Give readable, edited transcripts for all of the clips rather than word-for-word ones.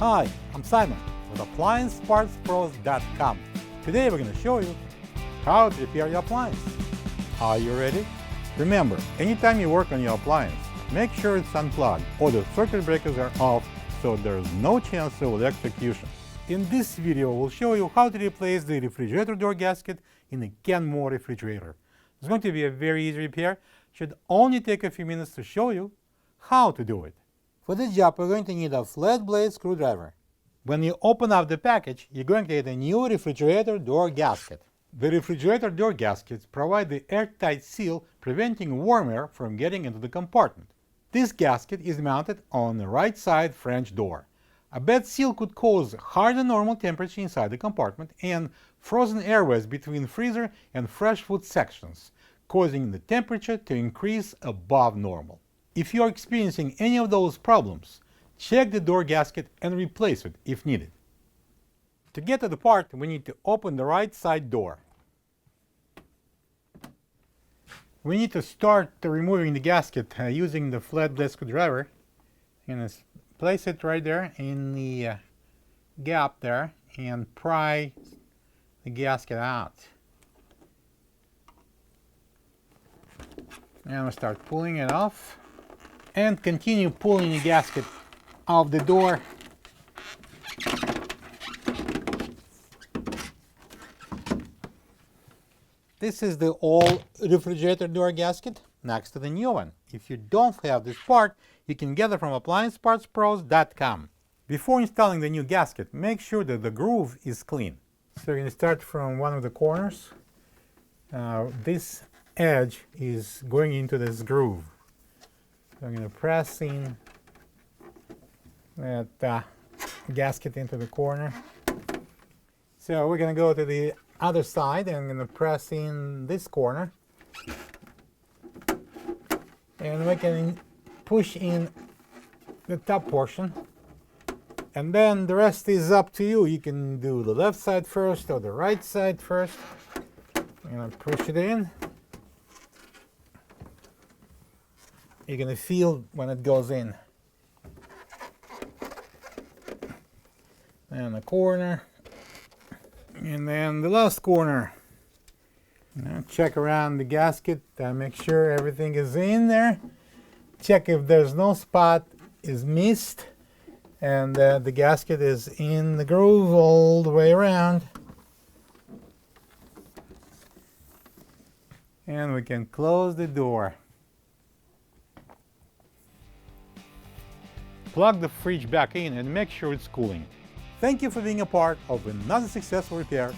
Hi, I'm Simon with AppliancePartsPros.com. Today we're going to show you how to repair your appliance. Are you ready? Remember, anytime you work on your appliance, make sure it's unplugged or the circuit breakers are off so there's no chance of electrocution. In this video, we'll show you how to replace the refrigerator door gasket in a Kenmore refrigerator. It's going to be a very easy repair. Should only take a few minutes to show you how to do it. For this job, we're going to need a flat blade screwdriver. When you open up the package, you're going to get a new refrigerator door gasket. The refrigerator door gaskets provide the airtight seal preventing warm air from getting into the compartment. This gasket is mounted on the right side French door. A bad seal could cause higher than normal temperature inside the compartment and frozen airways between freezer and fresh food sections, causing the temperature to increase above normal. If you are experiencing any of those problems, check the door gasket and replace it if needed. To get to the part, we need to open the right side door. We need to start removing the gasket using the flat blade screwdriver. And place it right there in the gap there and pry the gasket out. And we start pulling it off and continue pulling the gasket off the door. This is the old refrigerator door gasket next to the new one. If you don't have this part, you can get it from AppliancePartsPros.com. Before installing the new gasket, make sure that the groove is clean. So we're going to start from one of the corners. This edge is going into this groove. So I'm going to press in that gasket into the corner. So we're going to go to the other side and I'm going to press in this corner. And we can push in the top portion. And then the rest is up to you. You can do the left side first or the right side first. I'm going to push it in. You're going to feel when it goes in. And the corner. And then the last corner. Now check around the gasket, make sure everything is in there. Check if there's no spot is missed. And the gasket is in the groove all the way around. And we can close the door. Plug the fridge back in and make sure it's cooling. Thank you for being a part of another successful repair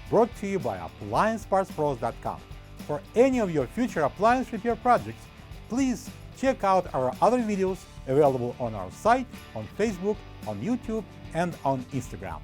brought to you by AppliancePartsPros.com. For any of your future appliance repair projects, please check out our other videos available on our site, on Facebook, on YouTube, and on Instagram.